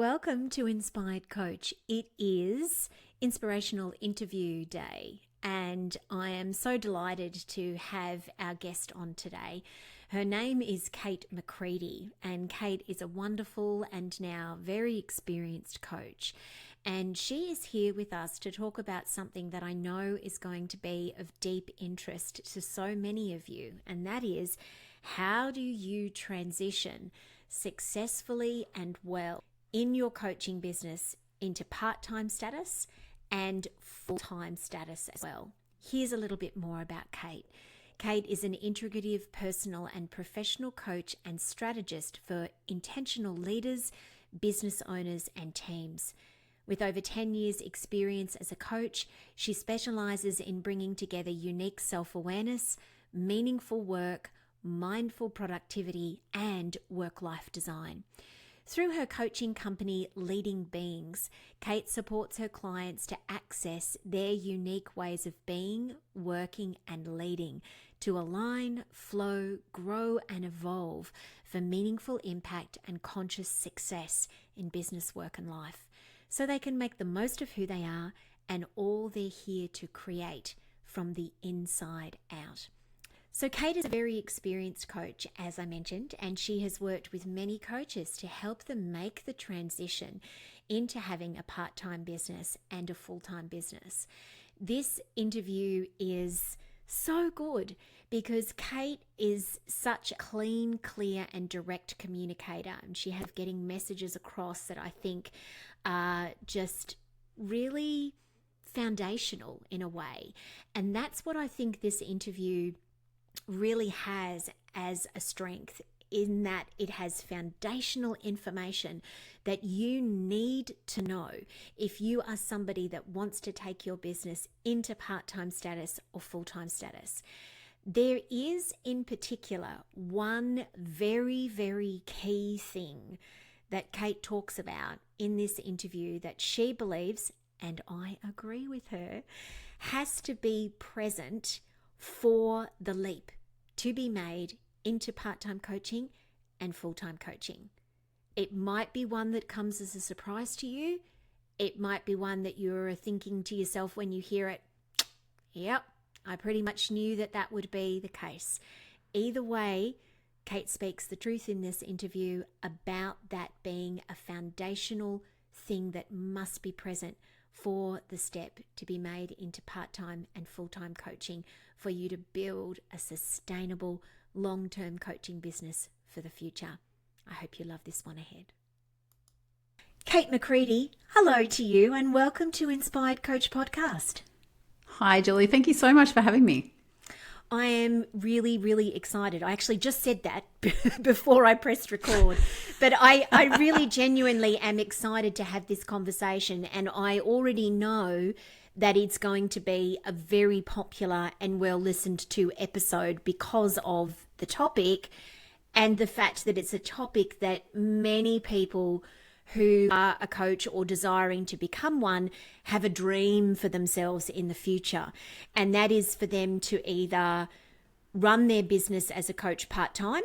welcome to Inspired Coach. It is Inspirational Interview Day, and I am so delighted to have our guest on today. Her name is Kate McCready, and Kate is a wonderful and now very experienced coach. And she is here with us to talk about something that I know is going to be of deep interest to so many of you, and that is, how do you transition successfully and well in your coaching business into part-time status and full-time status as well? Here's a little bit more about Kate. Kate is an integrative personal and professional coach and strategist for intentional leaders, business owners, and teams. With over 10 years' experience as a coach, she specialises in bringing together unique self-awareness, meaningful work, mindful productivity, and work-life design. Through her coaching company, Leading Beings, Kate supports her clients to access their unique ways of being, working, and leading to align, flow, grow, and evolve for meaningful impact and conscious success in business, work, and life, so they can make the most of who they are and all they're here to create from the inside out. So Kate is a very experienced coach, as I mentioned, and she has worked with many coaches to help them make the transition into having a part-time business and a full-time business. This interview is so good because Kate is such a clean, clear, and direct communicator, and she has getting messages across that I think are just really foundational in a way. And that's what I think this interview really has as a strength, in that it has foundational information that you need to know if you are somebody that wants to take your business into part-time status or full-time status. There is in particular one very, very key thing that Kate talks about in this interview that she believes, and I agree with her, has to be present for the leap to be made into part-time coaching and full-time coaching. It might be one that comes as a surprise to you. It might be one that you're thinking to yourself when you hear it, yep, I pretty much knew that that would be the case. Either way, Kate speaks the truth in this interview about that being a foundational thing that must be present for the step to be made into part-time and full-time coaching for you to build a sustainable long-term coaching business for the future. I hope you love this one ahead. Kate McCready, hello to you and welcome to Inspired Coach Podcast. Hi, Julie. Thank you so much for having me. I am really, really excited. I actually just said that before I pressed record, but I really genuinely am excited to have this conversation, and I already know that it's going to be a very popular and well listened to episode because of the topic and the fact that it's a topic that many people who are a coach or desiring to become one have a dream for themselves in the future. And that is for them to either run their business as a coach part-time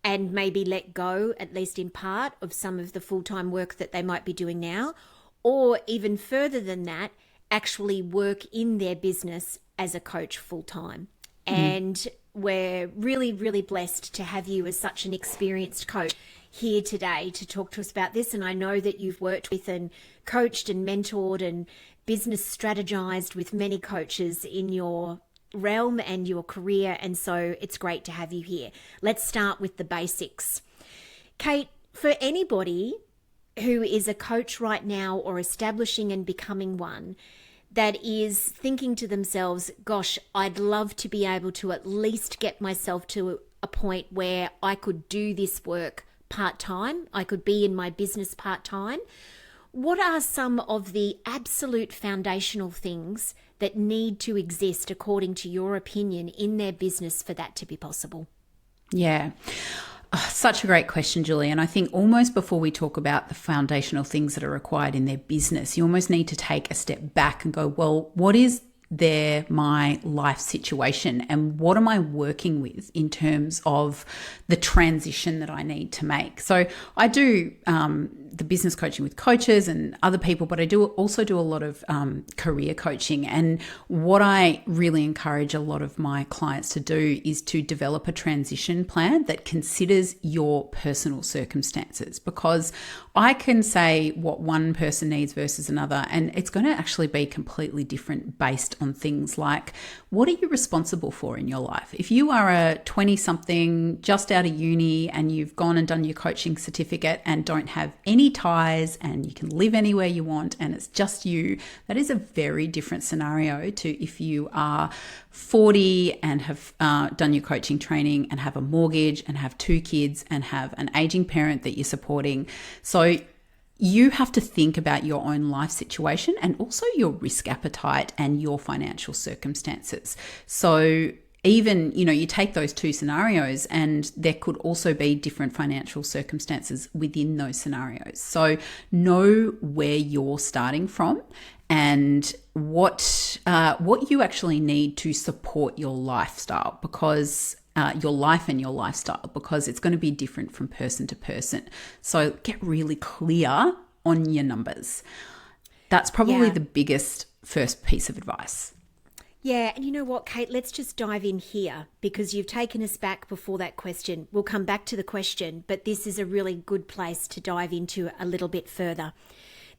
and maybe let go, at least in part, of some of the full-time work that they might be doing now, or even further than that, actually work in their business as a coach full-time. And we're really, really blessed to have you as such an experienced coach here today to talk to us about this. And I know that you've worked with and coached and mentored and business strategized with many coaches in your realm and your career. And so it's great to have you here. Let's start with the basics. Kate, for anybody who is a coach right now or establishing and becoming one, that is thinking to themselves, gosh, I'd love to be able to at least get myself to a point where I could do this work part-time, I could be in my business part-time. What are some of the absolute foundational things that need to exist, according to your opinion, in their business for that to be possible? Yeah. Oh, such a great question, Julie. And I think almost before we talk about the foundational things that are required in their business, you almost need to take a step back and go, well, what is my life situation and what am I working with in terms of the transition that I need to make? So I do the business coaching with coaches and other people, but I also do a lot of career coaching. And what I really encourage a lot of my clients to do is to develop a transition plan that considers your personal circumstances, because I can say what one person needs versus another, and it's going to actually be completely different based on things like, what are you responsible for in your life? If you are a 20-something just out of uni and you've gone and done your coaching certificate and don't have any ties and you can live anywhere you want and it's just you, that is a very different scenario to if you are 40 and have done your coaching training and have a mortgage and have 2 kids and have an aging parent that you're supporting. So you have to think about your own life situation and also your risk appetite and your financial circumstances. So even, you take those 2 scenarios and there could also be different financial circumstances within those scenarios. So know where you're starting from and what you actually need to support your lifestyle, because your life and your lifestyle, because it's going to be different from person to person. So get really clear on your numbers. That's probably the biggest first piece of advice. Yeah, and you know what, Kate, let's just dive in here, because you've taken us back before that question. We'll come back to the question, but this is a really good place to dive into a little bit further.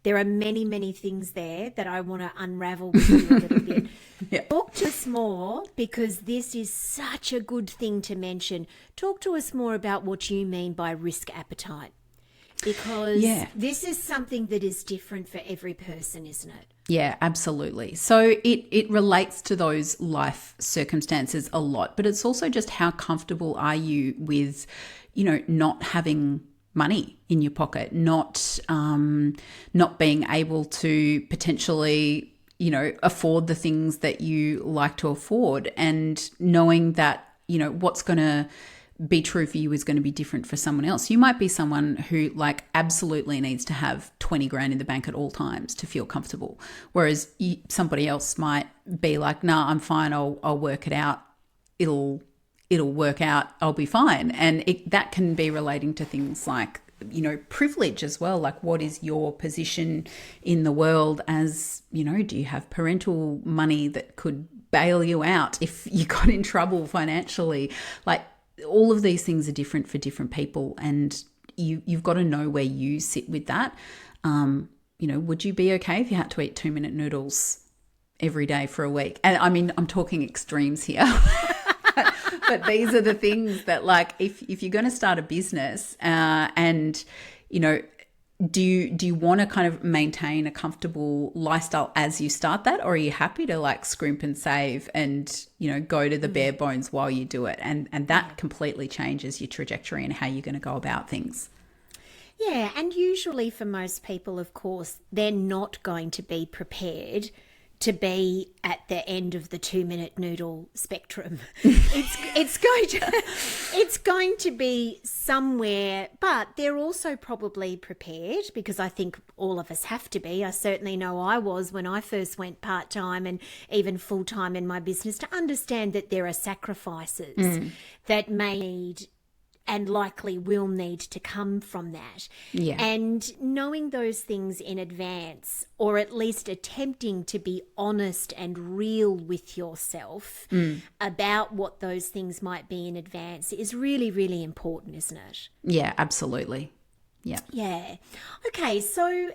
There are many, many things there that I want to unravel with you a little bit. Yeah. Talk to us more, because this is such a good thing to mention. Talk to us more about what you mean by risk appetite, because this is something that is different for every person, isn't it? Yeah, absolutely. So it relates to those life circumstances a lot, but it's also just how comfortable are you with, not having money in your pocket, not being able to potentially, afford the things that you like to afford, and knowing that, what's going to be true for you is going to be different for someone else. You might be someone who absolutely needs to have 20 grand in the bank at all times to feel comfortable. Whereas somebody else might be like, nah, I'm fine. I'll work it out. It'll work out. I'll be fine. And that can be relating to things like, privilege as well. Like, what is your position in the world as, do you have parental money that could bail you out if you got in trouble financially? All of these things are different for different people, and you've got to know where you sit with that. Would you be okay if you had to eat 2-minute noodles every day for a week? And I mean, I'm talking extremes here. But these are the things that, if you're going to start a business and, do you want to kind of maintain a comfortable lifestyle as you start that, or are you happy to scrimp and save and, go to the bare bones while you do it? And that completely changes your trajectory and how you're going to go about things. Yeah, and usually for most people, of course, they're not going to be prepared to be at the end of the 2-minute noodle spectrum. It's going to be somewhere, but they're also probably prepared, because I think all of us have to be. I certainly know I was when I first went part-time and even full-time in my business, to understand that there are sacrifices that may need and likely will need to come from that. Yeah. And knowing those things in advance, or at least attempting to be honest and real with yourself about what those things might be in advance, is really, really important, isn't it? Yeah, absolutely. Yeah. Yeah. Okay, so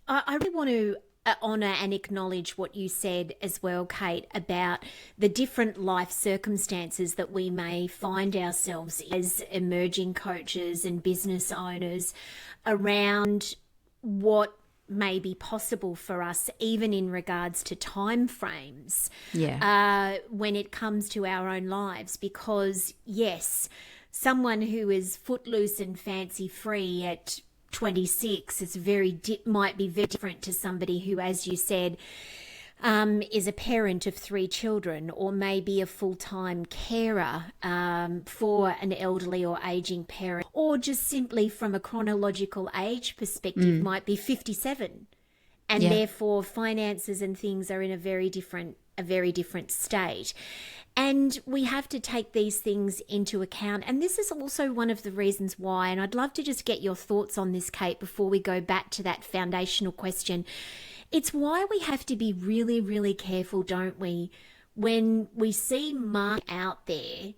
I really want to honour and acknowledge what you said as well, Kate, about the different life circumstances that we may find ourselves as emerging coaches and business owners, around what may be possible for us, even in regards to time frames, when it comes to our own lives. Because yes, someone who is footloose and fancy free at 26 is might be very different to somebody who, as you said, is a parent of 3 children, or maybe a full-time carer for an elderly or aging parent, or just simply from a chronological age perspective might be 57, and therefore finances and things are in a very different a very different state. And we have to take these things into account. And this is also one of the reasons why, and I'd love to just get your thoughts on this, Kate, before we go back to that foundational question. It's why we have to be really, really careful, don't we, when we see mark out there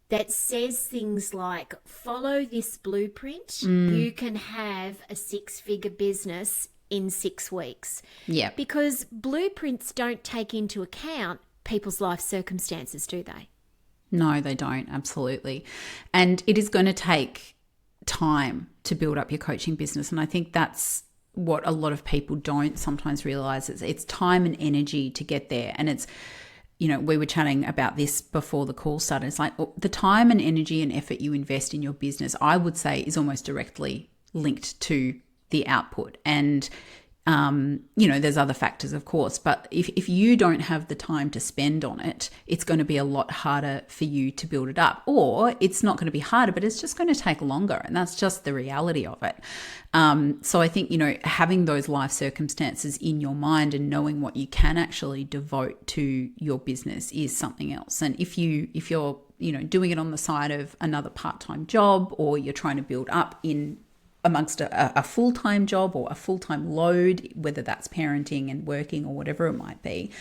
that says things like, follow this blueprint, you can have a 6-figure business in 6 weeks. Yeah. Because blueprints don't take into account people's life circumstances, do they? No, they don't. Absolutely. And it is going to take time to build up your coaching business. And I think that's what a lot of people don't sometimes realize. It's time and energy to get there. And it's, you know, we were chatting about this before the call started. It's like the time and energy and effort you invest in your business, I would say, is almost directly linked to the output. And you know, there's other factors, of course, but if you don't have the time to spend on it, it's going to be a lot harder for you to build it up. Or it's not going to be harder, but it's just going to take longer. And that's just the reality of it. So I think, you know, having those life circumstances in your mind and knowing what you can actually devote to your business is something else. And if you're, you know, doing it on the side of another part-time job, or you're trying to build up in amongst a full-time job or a full-time load, whether that's parenting and working or whatever it might be,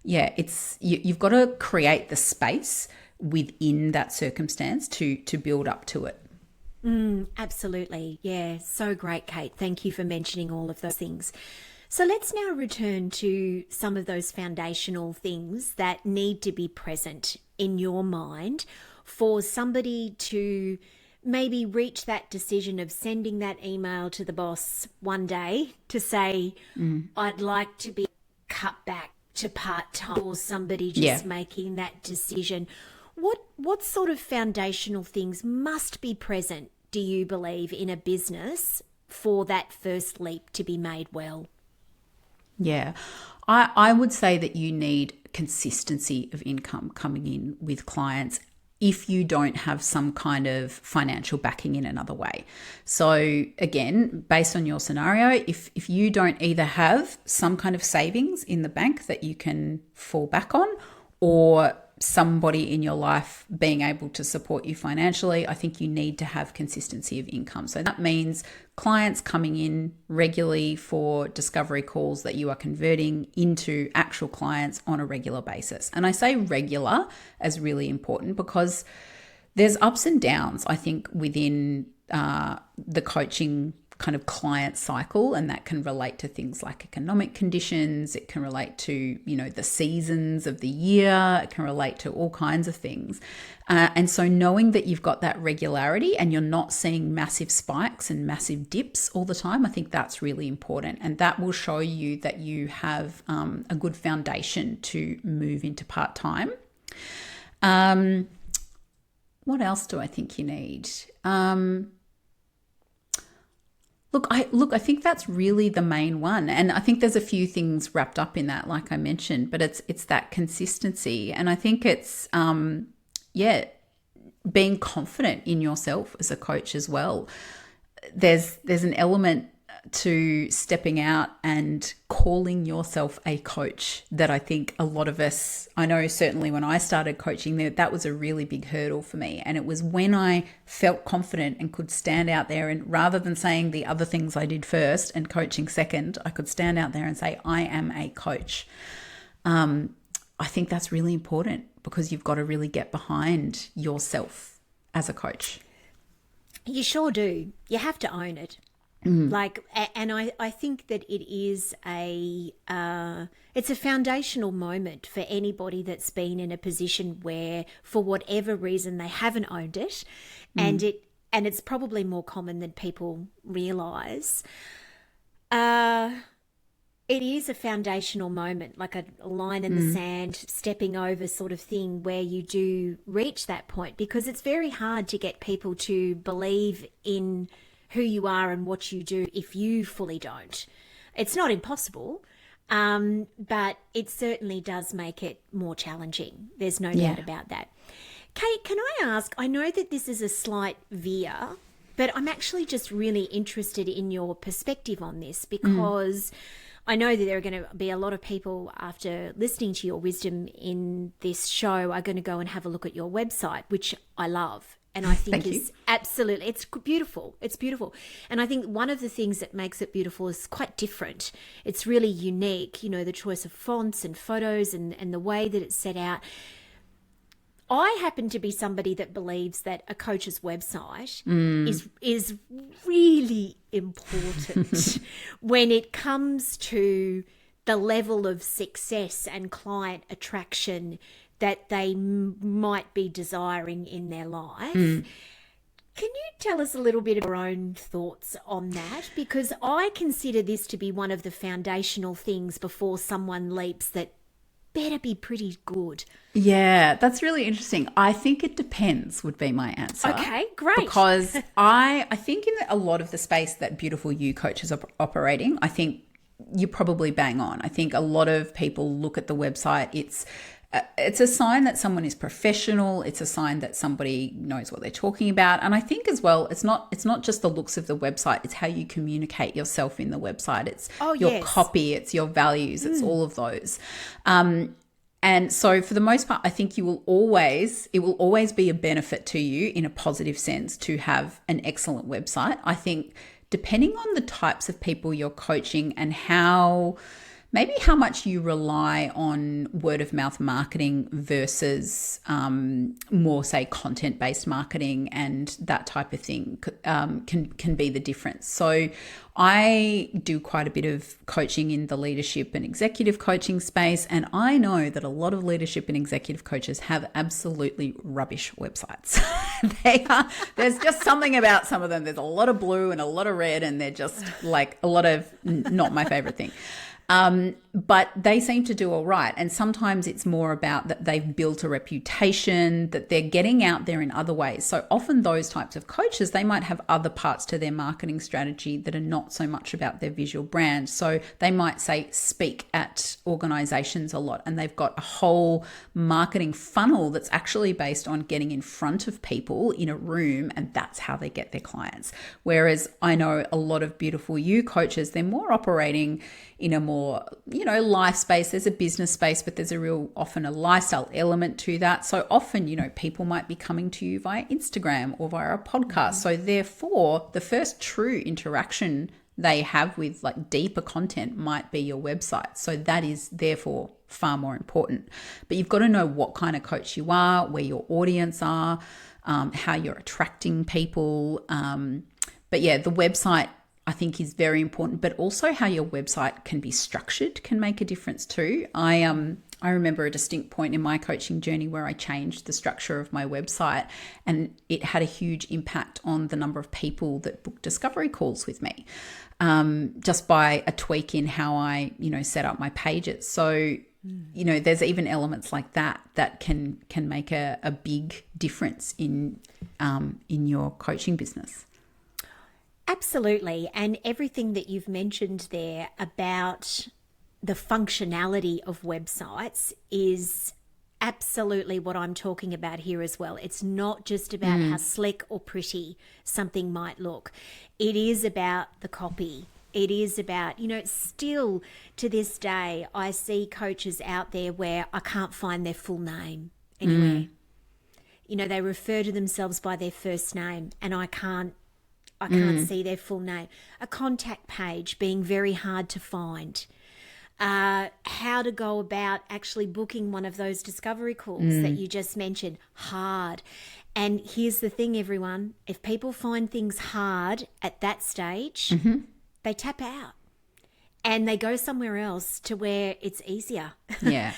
yeah, it's you've got to create the space within that circumstance to build up to it. Absolutely. Yeah, so great, Kate. Thank you for mentioning all of those things. So let's now return to some of those foundational things that need to be present in your mind for somebody to maybe reach that decision of sending that email to the boss one day to say, I'd like to be cut back to part-time, or somebody just making that decision. What sort of foundational things must be present, do you believe, in a business for that first leap to be made well? Yeah, I would say that you need consistency of income coming in with clients if you don't have some kind of financial backing in another way. So again, based on your scenario, if you don't either have some kind of savings in the bank that you can fall back on, or somebody in your life being able to support you financially, I think you need to have consistency of income. So that means clients coming in regularly for discovery calls that you are converting into actual clients on a regular basis. And I say regular as really important because there's ups and downs, I think, within the coaching kind of client cycle, and that can relate to things like economic conditions. It can relate to, you know, the seasons of the year. It can relate to all kinds of things. And so knowing that you've got that regularity and you're not seeing massive spikes and massive dips all the time, I think that's really important. And that will show you that you have a good foundation to move into part-time. What else do I think you need? Look, I think that's really the main one. And I think there's a few things wrapped up in that, like I mentioned, but it's that consistency. And I think it's, being confident in yourself as a coach as well. There's an element to stepping out and calling yourself a coach that I think a lot of us, I know certainly when I started coaching, that was a really big hurdle for me. And it was when I felt confident and could stand out there, and rather than saying the other things I did first and coaching second, I could stand out there and say, I am a coach. I think that's really important because you've got to really get behind yourself as a coach. You sure do. You have to own it. Like, and I think that it is it's a foundational moment for anybody that's been in a position where, for whatever reason, they haven't owned it, and it's probably more common than people realise. It is a foundational moment, like a line in the sand, stepping over sort of thing, where you do reach that point, because it's very hard to get people to believe in who you are and what you do if you fully don't. It's not impossible, but it certainly does make it more challenging. There's no doubt about that. Kate, can I ask, I know that this is a slight veer, but I'm actually just really interested in your perspective on this, because I know that there are going to be a lot of people after listening to your wisdom in this show are going to go and have a look at your website, which I love. And I think is absolutely, it's beautiful. It's beautiful. And I think one of the things that makes it beautiful is quite different. It's really unique, you know, the choice of fonts and photos and the way that it's set out. I happen to be somebody that believes that a coach's website is really important when it comes to the level of success and client attraction that they might be desiring in their life. Can you tell us a little bit of your own thoughts on that? Because I consider this to be one of the foundational things before someone leaps that better be pretty good. Yeah, that's really interesting. I think it depends would be my answer. Okay, great. Because I think in a lot of the space that Beautiful You coaches are operating, I think you're probably bang on. I think a lot of people look at the website, it's a sign that someone is professional. It's a sign that somebody knows what they're talking about. And I think as well, it's not just the looks of the website. It's how you communicate yourself in the website. It's your copy. It's your values. It's all of those. And so for the most part, I think it will always be a benefit to you in a positive sense to have an excellent website. I think depending on the types of people you're coaching and how much you rely on word of mouth marketing versus more, say, content-based marketing and that type of thing can be the difference. So I do quite a bit of coaching in the leadership and executive coaching space, and I know that a lot of leadership and executive coaches have absolutely rubbish websites. There's just something about some of them. There's a lot of blue and a lot of red, and they're just like a lot of not my favorite thing. But they seem to do all right. And sometimes it's more about that they've built a reputation, that they're getting out there in other ways. So often those types of coaches, they might have other parts to their marketing strategy that are not so much about their visual brand. So they might say speak at organizations a lot, and they've got a whole marketing funnel that's actually based on getting in front of people in a room, and that's how they get their clients. Whereas I know a lot of Beautiful You coaches, they're more operating in a more, life space. There's a business space, but there's often a lifestyle element to that. So often, people might be coming to you via Instagram or via a podcast. Mm-hmm. So therefore, the first true interaction they have with like deeper content might be your website. So that is therefore far more important. But you've got to know what kind of coach you are, where your audience are, how you're attracting people. But yeah, the website I think is very important, but also how your website can be structured can make a difference too. I remember a distinct point in my coaching journey where I changed the structure of my website, and it had a huge impact on the number of people that booked discovery calls with me, just by a tweak in how I, set up my pages. So, there's even elements like that can make a big difference in your coaching business. Absolutely. And everything that you've mentioned there about the functionality of websites is absolutely what I'm talking about here as well. It's not just about how slick or pretty something might look. It is about the copy. It is about, still to this day, I see coaches out there where I can't find their full name anywhere. They refer to themselves by their first name, and I can't see their full name. A contact page being very hard to find. How to go about actually booking one of those discovery calls that you just mentioned. Hard. And here's the thing, everyone. If people find things hard at that stage, they tap out. And they go somewhere else to where it's easier. Yeah.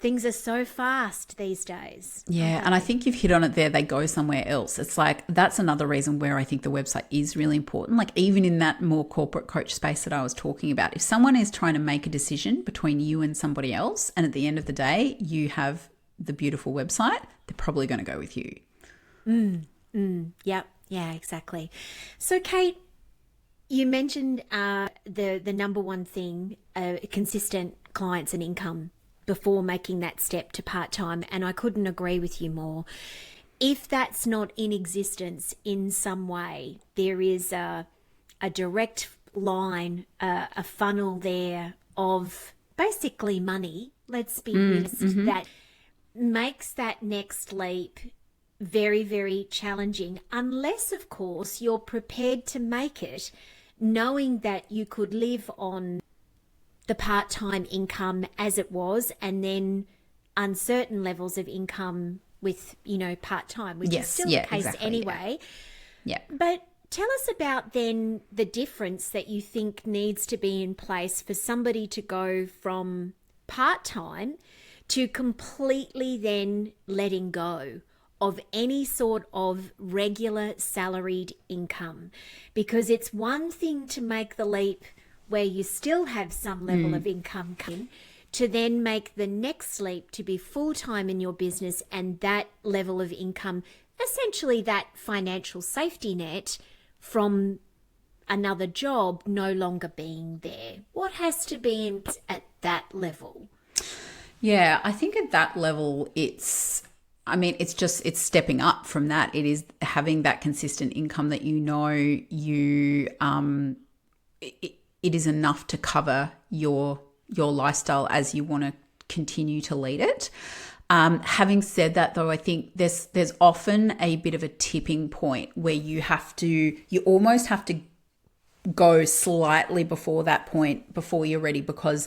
Things are so fast these days. Yeah, and I think you've hit on it there. They go somewhere else. It's like that's another reason where I think the website is really important. Like even in that more corporate coach space that I was talking about, if someone is trying to make a decision between you and somebody else, and at the end of the day, you have the beautiful website, they're probably going to go with you. Yep. Yeah, exactly. So, Kate, you mentioned the number one thing, consistent clients and income before making that step to part-time, and I couldn't agree with you more. If that's not in existence in some way, there is a direct line, a funnel there of basically money, let's be honest, that makes that next leap very, very challenging, unless, of course, you're prepared to make it, knowing that you could live on the part-time income as it was, and then uncertain levels of income with, part-time, which is still the case anyway. Yeah. But tell us about then the difference that you think needs to be in place for somebody to go from part-time to completely then letting go of any sort of regular salaried income. Because it's one thing to make the leap where you still have some level of income coming, to then make the next leap to be full-time in your business and that level of income, essentially that financial safety net from another job no longer being there. What has to be in at that level? Yeah, I think at that level, it's stepping up from that. It is having that consistent income that it is enough to cover your lifestyle as you want to continue to lead it. Having said that, though, I think there's often a bit of a tipping point where you almost have to go slightly before that point, before you're ready, because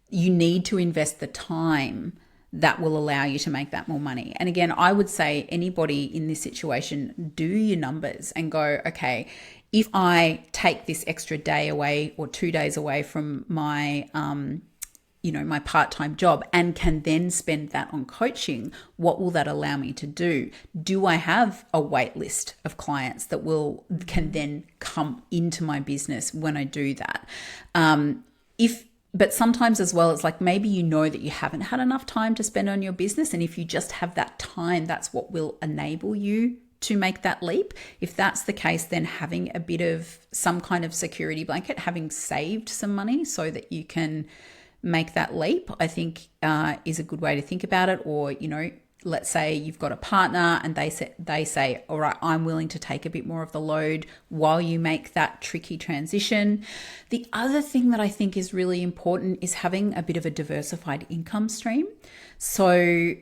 you need to invest the time that will allow you to make that more money. And again, I would say anybody in this situation, do your numbers and go, okay, if I take this extra day away or 2 days away from my, my part-time job and can then spend that on coaching, what will that allow me to do? Do I have a wait list of clients that can then come into my business when I do that? But sometimes as well, it's like maybe you know that you haven't had enough time to spend on your business. And if you just have that time, that's what will enable you to make that leap. If that's the case, then having a bit of some kind of security blanket, having saved some money so that you can make that leap, I think is a good way to think about it. Or, let's say you've got a partner and they say, all right, I'm willing to take a bit more of the load while you make that tricky transition. The other thing that I think is really important is having a bit of a diversified income stream. So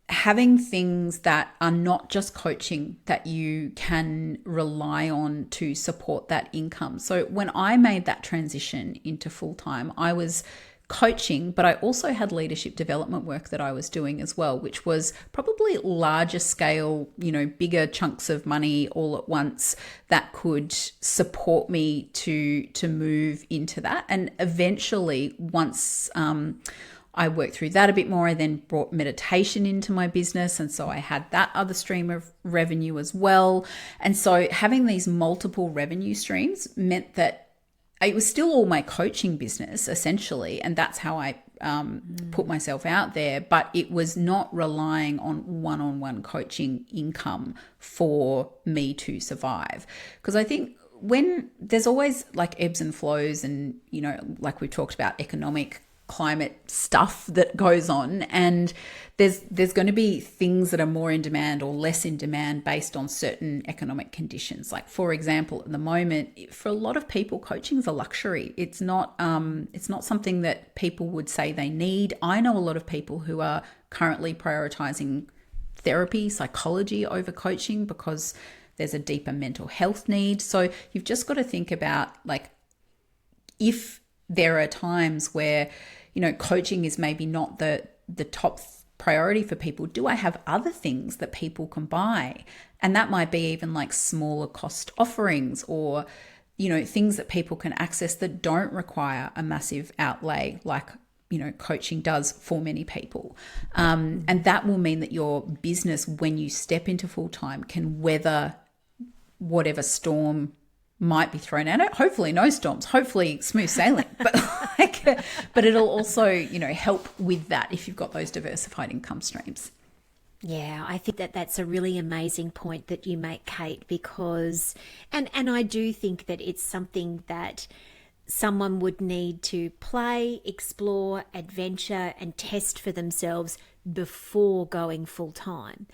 having things that are not just coaching that you can rely on to support that income. So when I made that transition into full-time, I was coaching, but I also had leadership development work that I was doing as well, which was probably larger scale, bigger chunks of money all at once that could support me to move into that. And eventually, once I worked through that a bit more, I then brought meditation into my business. And so I had that other stream of revenue as well. And so having these multiple revenue streams meant that it was still all my coaching business, essentially, and that's how I put myself out there, but it was not relying on one-on-one coaching income for me to survive. Because I think when there's always like ebbs and flows and, like we talked about economic climate stuff that goes on, and there's going to be things that are more in demand or less in demand based on certain economic conditions. Like, for example, at the moment, for a lot of people, coaching is a luxury. It's not something that people would say they need. I know a lot of people who are currently prioritizing therapy, psychology over coaching because there's a deeper mental health need. So you've just got to think about, like, if there are times where, coaching is maybe not the top priority for people, do I have other things that people can buy? And that might be even like smaller cost offerings or, things that people can access that don't require a massive outlay like, coaching does for many people. And that will mean that your business, when you step into full-time, can weather whatever storm might be thrown at it. Hopefully no storms, hopefully smooth sailing, but it'll also, help with that if you've got those diversified income streams. Yeah, I think that's a really amazing point that you make, Kate, because, and I do think that it's something that someone would need to play, explore, adventure, and test for themselves before going full time.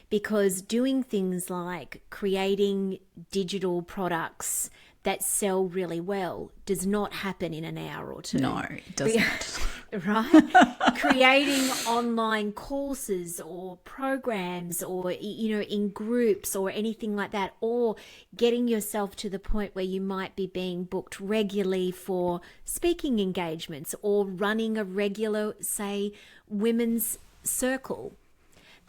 Because doing things like creating digital products that sell really well does not happen in an hour or two. No, it doesn't. Right? Creating online courses or programs or, in groups or anything like that, or getting yourself to the point where you might be being booked regularly for speaking engagements or running a regular, say, women's circle.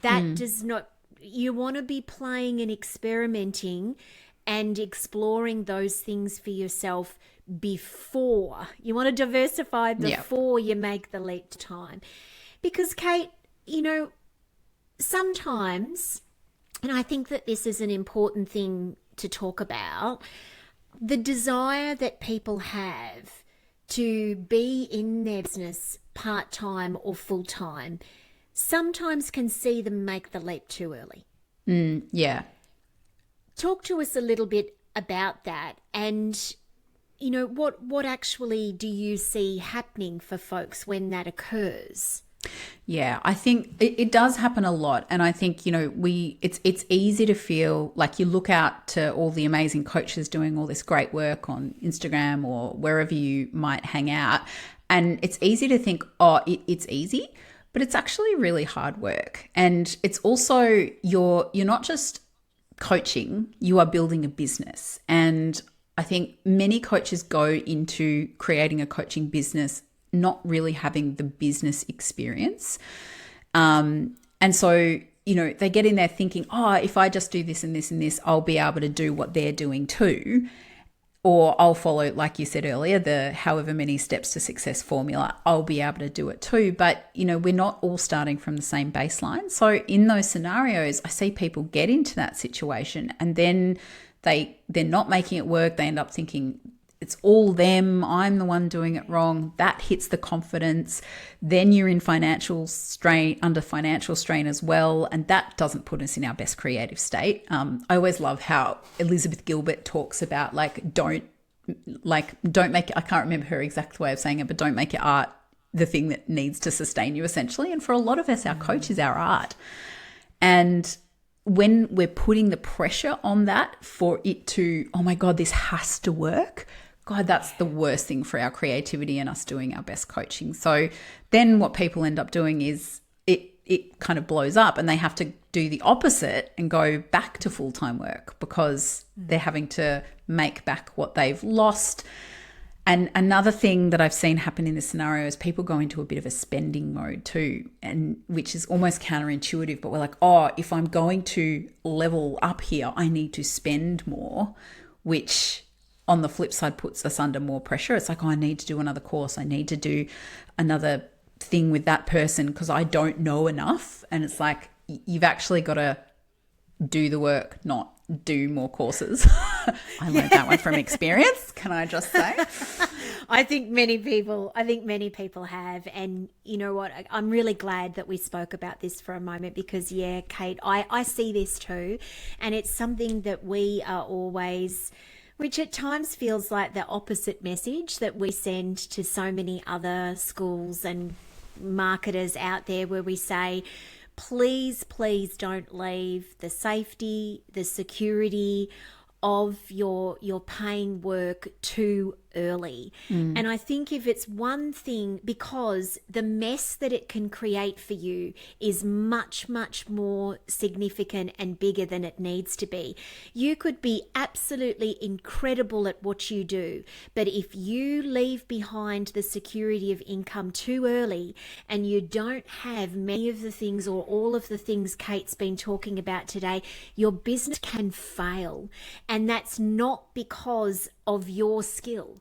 That does not, you want to be playing and experimenting and exploring those things for yourself before. You want to diversify before you make the leap to time. Because, Kate, sometimes, and I think that this is an important thing to talk about, the desire that people have to be in their business part-time or full-time sometimes can see them make the leap too early. Yeah. Talk to us a little bit about that, and what actually do you see happening for folks when that occurs? Yeah, I think it does happen a lot. And I think, it's easy to feel like you look out to all the amazing coaches doing all this great work on Instagram or wherever you might hang out. And it's easy to think, it's easy, but it's actually really hard work. And it's also, you're not just coaching, you are building a business. And I think many coaches go into creating a coaching business not really having the business experience. And so, they get in there thinking, if I just do this and this and this, I'll be able to do what they're doing too. Or I'll follow, like you said earlier, the however many steps to success formula, I'll be able to do it too. But, we're not all starting from the same baseline. So in those scenarios, I see people get into that situation and then they're not making it work. They end up thinking it's all them. I'm the one doing it wrong. That hits the confidence. Then you're in under financial strain as well. And that doesn't put us in our best creative state. I always love how Elizabeth Gilbert talks about don't make it, I can't remember her exact way of saying it, but don't make your art the thing that needs to sustain you essentially. And for a lot of us, our coach is our art. And when we're putting the pressure on that for it to, oh my God, this has to work, God, that's the worst thing for our creativity and us doing our best coaching. So then what people end up doing is it kind of blows up and they have to do the opposite and go back to full-time work because they're having to make back what they've lost. And another thing that I've seen happen in this scenario is people go into a bit of a spending mode too, and which is almost counterintuitive, but we're like, if I'm going to level up here, I need to spend more, which on the flip side puts us under more pressure. It's like, I need to do another course. I need to do another thing with that person because I don't know enough. And it's like, you've actually got to do the work, not do more courses. I learned that one from experience, can I just say? I think many people have. And you know what? I'm really glad that we spoke about this for a moment because, yeah, Kate, I see this too. And it's something that we are always, which at times feels like the opposite message that we send to so many other schools and marketers out there, where we say, please don't leave the safety, the security of your paying work too early. And I think if it's one thing, because the mess that it can create for you is much, much more significant and bigger than it needs to be. You could be absolutely incredible at what you do, but if you leave behind the security of income too early and you don't have many of the things or all of the things Kate's been talking about today, your business can fail. And that's not because of your skill.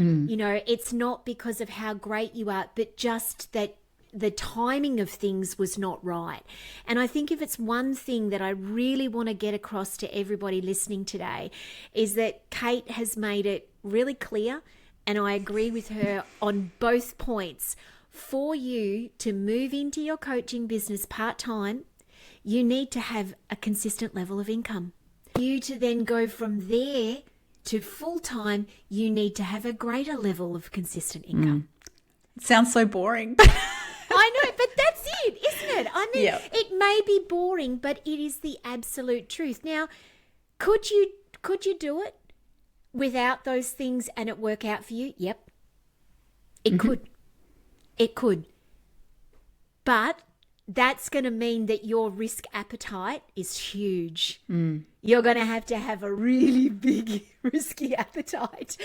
It's not because of how great you are, but just that the timing of things was not right. And I think if it's one thing that I really want to get across to everybody listening today, is that Kate has made it really clear, and I agree with her on both points. For you to move into your coaching business part-time, you need to have a consistent level of income. You to then go from there to full-time, you need to have a greater level of consistent income. It sounds so boring. I know, but that's it, isn't it? I mean, It may be boring, but it is the absolute truth. Now, could you do it? without those things and it work out for you? Yep. It could. It could. But that's going to mean that your risk appetite is huge. You're going to have a really big risky appetite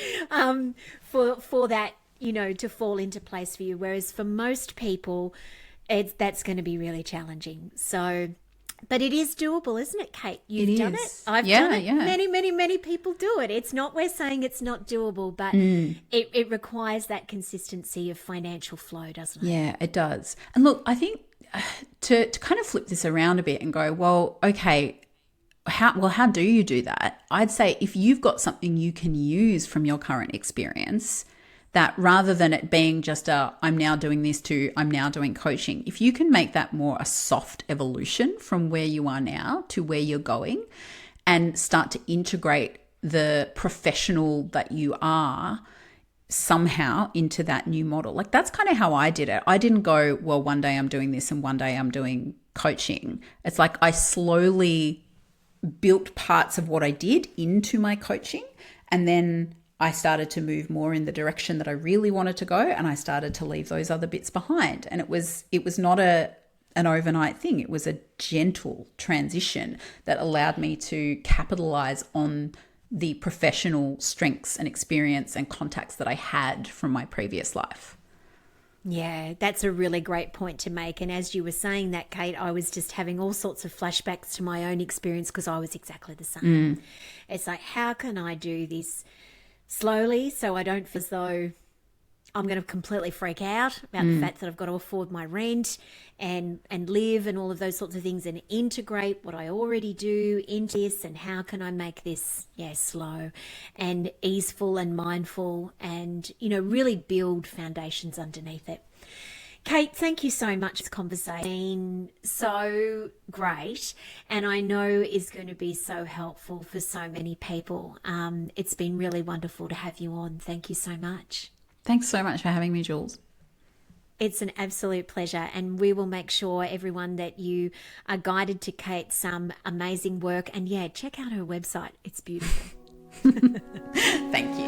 for that, to fall into place for you. Whereas for most people, that's going to be really challenging. So, but it is doable, isn't it, Kate? You've done it. I've done it. Yeah. Many people do it. It's not, we're saying it's not doable, but it requires that consistency of financial flow, doesn't it? Yeah, it does. And look, I think to kind of flip this around a bit and go, well, okay, how do you do that? I'd say if you've got something you can use from your current experience, that rather than it being just I'm now doing this to I'm now doing coaching, if you can make that more a soft evolution from where you are now to where you're going and start to integrate the professional that you are somehow into that new model. Like that's kind of how I did it. I didn't go, well, one day I'm doing this and one day I'm doing coaching. It's like I slowly built parts of what I did into my coaching, and then I started to move more in the direction that I really wanted to go, and I started to leave those other bits behind. And it was not an overnight thing. It was a gentle transition that allowed me to capitalize on the professional strengths and experience and contacts that I had from my previous life. Yeah, that's a really great point to make. And as you were saying that, Kate, I was just having all sorts of flashbacks to my own experience because I was exactly the same. It's like, how can I do this slowly so I don't feel as though I'm going to completely freak out about the fact that I've got to afford my rent and live and all of those sorts of things, and integrate what I already do into this, and how can I make this slow and easeful and mindful and, really build foundations underneath it. Kate, thank you so much for this conversation. So great, and I know is going to be so helpful for so many people. It's been really wonderful to have you on. Thank you so much. Thanks so much for having me, Jules. It's an absolute pleasure, and we will make sure, everyone, that you are guided to Kate's amazing work. And check out her website. It's beautiful. Thank you.